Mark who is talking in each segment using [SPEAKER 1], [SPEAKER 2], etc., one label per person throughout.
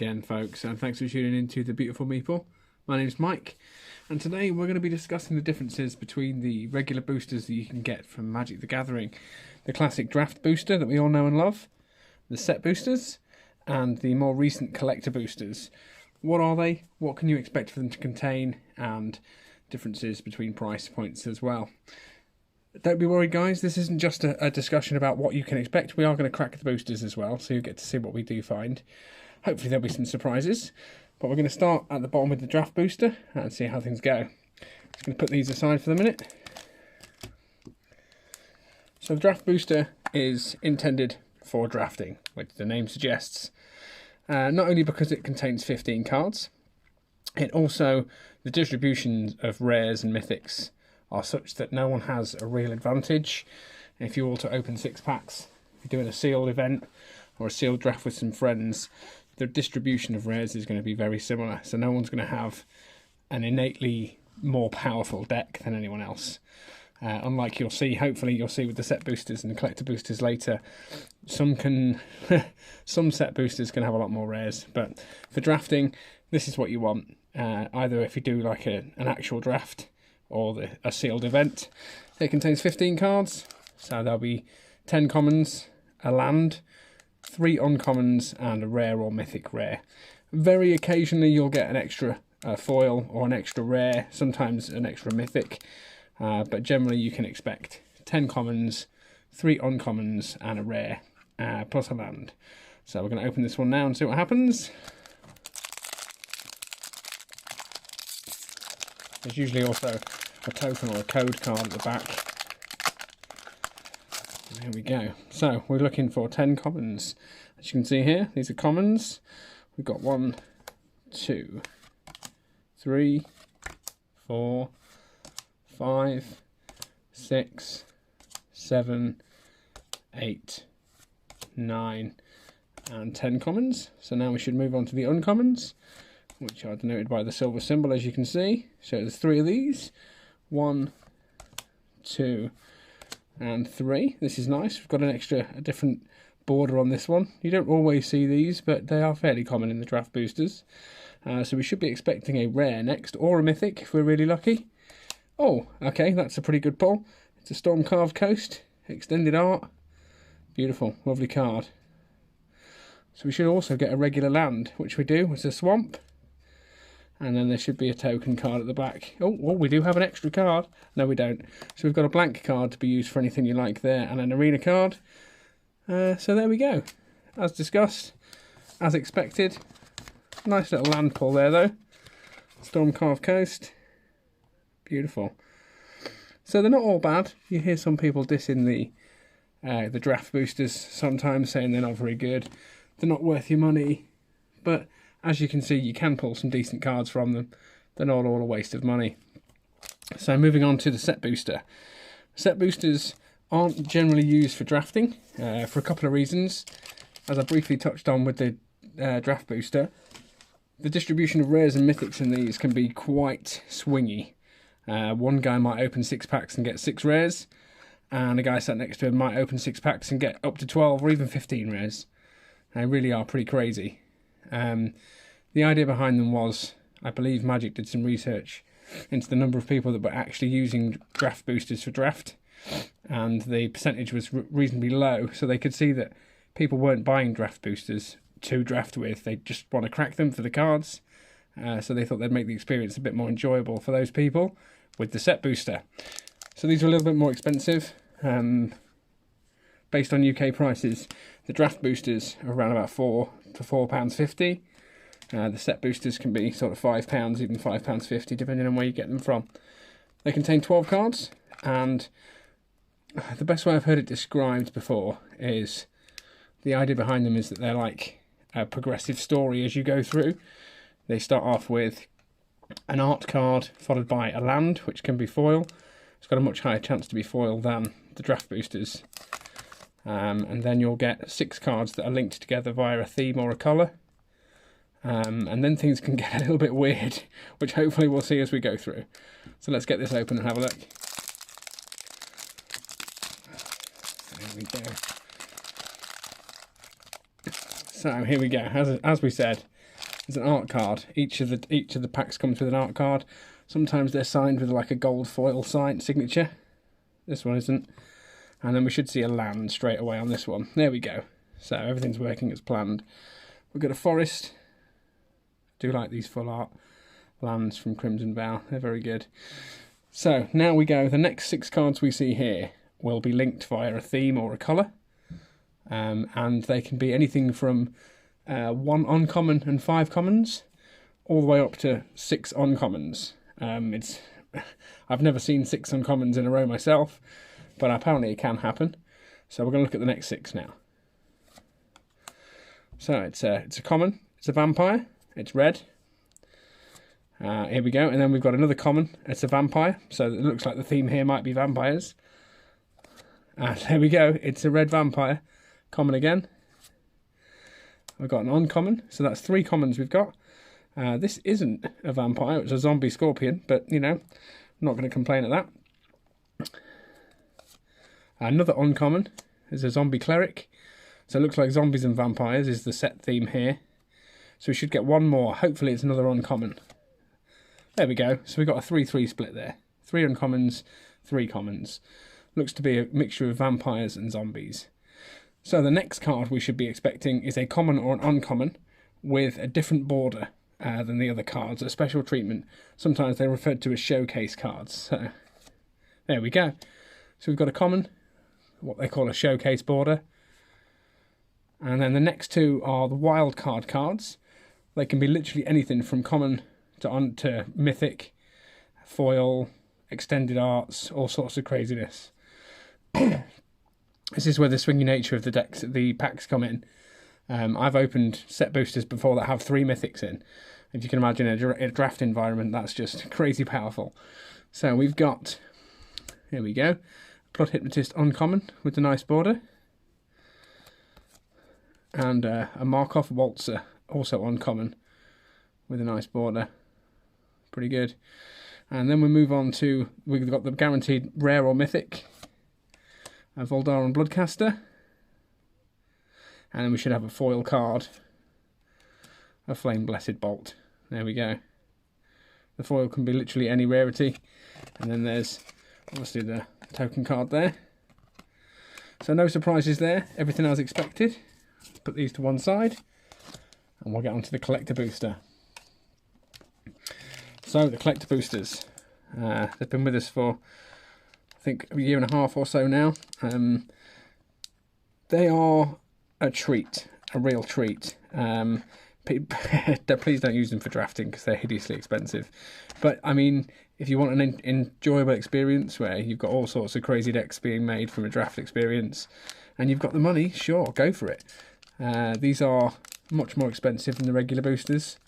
[SPEAKER 1] again, folks, and thanks for tuning in to The Beautiful Meeple. My name's Mike, and today we're going to be discussing the differences between the regular boosters that you can get from Magic the Gathering, the classic draft booster that we all know and love, the set boosters, and the more recent collector boosters. What are they? What can you expect for them to contain? And differences between price points as well. Don't be worried, guys, this isn't just a discussion about what you can expect. We are going to crack the boosters as well, so you'll get to see what we do find. Hopefully there'll be some surprises, but we're going to start at the bottom with the draft booster and see how things go. Just going to put these aside for the minute. So the draft booster is intended for drafting, which the name suggests. Not only because it contains 15 cards, it also, the distribution of rares and mythics are such that no one has a real advantage. If you were to open 6 packs, if you're doing a sealed event or a sealed draft with some friends, the distribution of rares is going to be very similar. So no one's going to have an innately more powerful deck than anyone else. Unlike hopefully you'll see with the set boosters and the collector boosters later, some set boosters can have a lot more rares. But for drafting, this is what you want. Either if you do like an actual draft, or a sealed event. It contains 15 cards, so there'll be 10 commons, a land, 3 uncommons, and a rare or mythic rare. Very occasionally you'll get an extra foil or an extra rare, sometimes an extra mythic, but generally you can expect 10 commons, 3 uncommons, and a rare, plus a land. So we're going to open this one now and see what happens. There's usually also a token or a code card at the back. There we go. So we're looking for 10 commons. As you can see here, these are commons. We've got 1, 2, 3, 4, 5, 6, 7, 8, 9, and 10 commons. So now we should move on to the uncommons, which are denoted by the silver symbol, as you can see. So there's 3 of these. 1, 2, and 3. This is nice. We've got a different border on this one. You don't always see these, but they are fairly common in the draft boosters. So we should be expecting a rare next, or a mythic if we're really lucky. Oh, okay, that's a pretty good pull. It's a Storm Carved Coast, extended art. Beautiful, lovely card. So we should also get a regular land, which we do. It's a swamp. And then there should be a token card at the back. Oh, we do have an extra card. No, we don't. So we've got a blank card to be used for anything you like there, and an arena card. So there we go. As discussed, as expected. Nice little land pull there, though. Storm Carved Coast. Beautiful. So they're not all bad. You hear some people dissing the draft boosters sometimes, saying they're not very good. They're not worth your money. But as you can see, you can pull some decent cards from them. They're not all a waste of money. So moving on to the set booster. Set boosters aren't generally used for drafting for a couple of reasons. As I briefly touched on with the draft booster, the distribution of rares and mythics in these can be quite swingy. One guy might open 6 packs and get 6 rares, and a guy sat next to him might open 6 packs and get up to 12 or even 15 rares. They really are pretty crazy. The idea behind them was, I believe Magic did some research into the number of people that were actually using draft boosters for draft, and the percentage was reasonably low, so they could see that people weren't buying draft boosters to draft with. They just want to crack them for the cards, so they thought they'd make the experience a bit more enjoyable for those people with the set booster. So these are a little bit more expensive. Based on UK prices, the draft boosters are around about £4 to £4.50. The set boosters can be sort of £5, even £5.50, depending on where you get them from. They contain 12 cards, and the best way I've heard it described before is the idea behind them is that they're like a progressive story as you go through. They start off with an art card followed by a land, which can be foil. It's got a much higher chance to be foil than the draft boosters. And then you'll get 6 cards that are linked together via a theme or a colour. And then things can get a little bit weird, which hopefully we'll see as we go through. So let's get this open and have a look. There we go. So here we go. As we said, There's an art card. Each of the packs comes with an art card. Sometimes they're signed with like a gold foil signature. This one isn't. And then we should see a land straight away on this one. There we go. So everything's working as planned. We've got a forest. I do like these full art lands from Crimson Vow. They're very good. So now we go. The next 6 cards we see here will be linked via a theme or a colour. And they can be anything from 1 uncommon and 5 commons, all the way up to 6 uncommons. I've never seen 6 uncommons in a row myself, but apparently it can happen. So we're going to look at the next 6 now. So it's a common, it's a vampire, it's red. Here we go, and then we've got another common, it's a vampire, so it looks like the theme here might be vampires. And there we go, it's a red vampire, common again. We've got an uncommon, so that's 3 commons we've got. This isn't a vampire, it's a zombie scorpion, but, you know, I'm not going to complain at that. Another uncommon is a zombie cleric. So it looks like zombies and vampires is the set theme here. So we should get 1 more. Hopefully it's another uncommon. There we go. So we've got a 3-3 split there. 3 uncommons, 3 commons. Looks to be a mixture of vampires and zombies. So the next card we should be expecting is a common or an uncommon with a different border than the other cards, a special treatment. Sometimes they're referred to as showcase cards. So there we go. So we've got a common, what they call a showcase border. And then the next 2 are the wild card cards. They can be literally anything from common to mythic, foil, extended arts, all sorts of craziness. This is where the swingy nature of the packs come in. I've opened set boosters before that have 3 mythics in. If you can imagine a draft environment, that's just crazy powerful. So we've got, here we go, Blood Hypnotist uncommon with a nice border. And a Markov Waltzer, also uncommon, with a nice border. Pretty good. And then we move on to, we've got the guaranteed rare or mythic, a Voldaren Bloodcaster. And then we should have a foil card, a Flame Blessed Bolt. There we go. The foil can be literally any rarity. And then there's obviously the token card there. So no surprises there, everything as expected. Put these to one side and we'll get onto the collector booster. So the collector boosters, they've been with us for I think a year and a half or so now. They are a treat, a real treat. Please don't use them for drafting because they're hideously expensive. But I mean, if you want an enjoyable experience where you've got all sorts of crazy decks being made from a draft experience and you've got the money, sure, go for it. These are much more expensive than the regular boosters.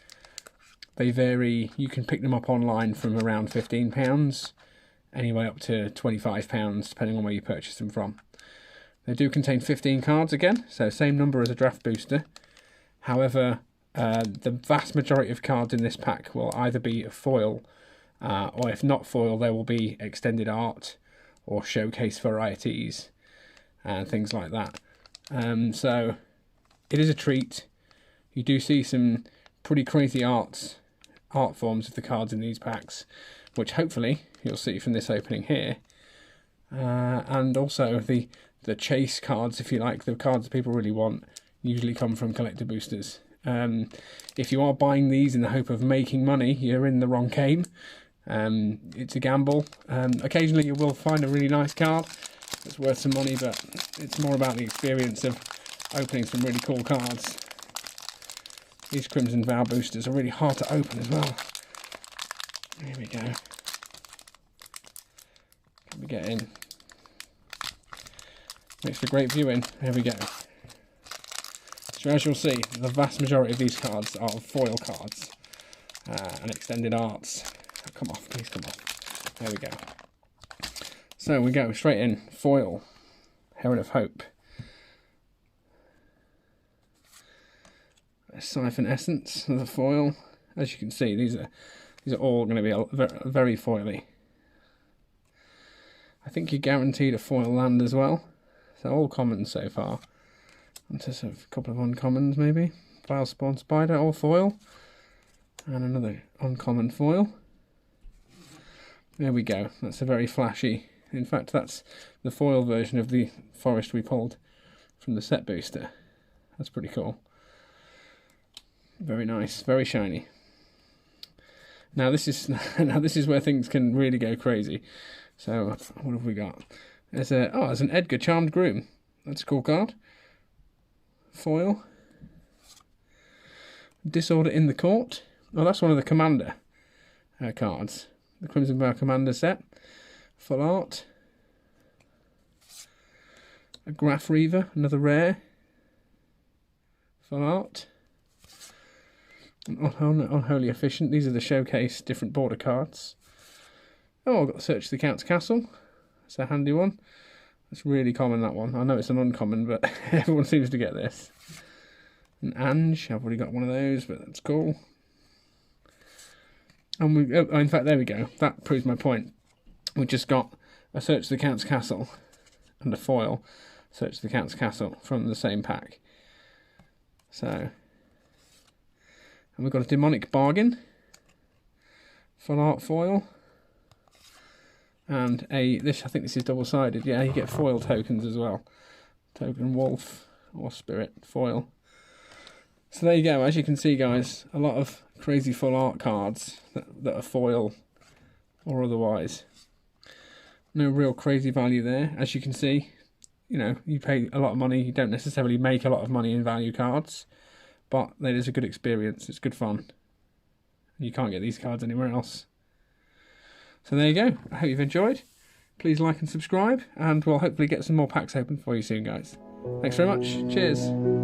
[SPEAKER 1] They vary, you can pick them up online from around £15, anyway up to £25, depending on where you purchase them from. They do contain 15 cards again, so same number as a draft booster. However, the vast majority of cards in this pack will either be a foil, or if not foil, there will be extended art or showcase varieties and things like that. So it is a treat. You do see some pretty crazy art forms of the cards in these packs, which hopefully you'll see from this opening here. And also the chase cards, if you like, the cards that people really want, usually come from collector boosters. If you are buying these in the hope of making money, you're in the wrong game. It's a gamble. Occasionally you will find a really nice card that's worth some money, but it's more about the experience of opening some really cool cards. These Crimson Vow boosters are really hard to open as well. Here we go. Can we get in? Makes for great viewing. There we go. So as you'll see, the vast majority of these cards are foil cards and extended arts. Oh, come off, please come off. There we go. So we go straight in. Foil. Herald of Hope. A Siphon Essence of the foil. As you can see, these are all going to be very foily. I think you're guaranteed a foil land as well. So all commons so far. And just a couple of uncommons maybe. Vile Spawn Spider, all foil. And another uncommon foil. There we go. That's a very flashy. In fact, that's the foil version of the forest we pulled from the set booster. That's pretty cool. Very nice, very shiny. Now this is where things can really go crazy. So what have we got? There's an Edgar Charmed Groom. That's a cool card. Foil. Disorder in the Court. Oh, that's one of the Commander cards. The Crimson Bow Commander set. Full art. A Graph Reaver, another rare. Full art. Unholy Efficient. These are the showcase different border cards. Oh, I've got Search the Count's Castle. It's a handy one. It's really common, that one. I know it's an uncommon, but everyone seems to get this. An Ange. I've already got one of those, but that's cool. And in fact, there we go. That proves my point. We just got a Search the Count's Castle and a foil Search the Count's Castle from the same pack. So, and we've got a Demonic Bargain, full art foil, and I think this is double-sided. Yeah, you get foil tokens as well. Token Wolf or Spirit foil. So there you go. As you can see, guys, a lot of crazy full art cards that are foil or otherwise. No real crazy value there. As you can see, you know, you pay a lot of money. You don't necessarily make a lot of money in value cards, but it is a good experience. It's good fun. You can't get these cards anywhere else. So there you go. I hope you've enjoyed. Please like and subscribe, and we'll hopefully get some more packs open for you soon, guys. Thanks very much. Cheers.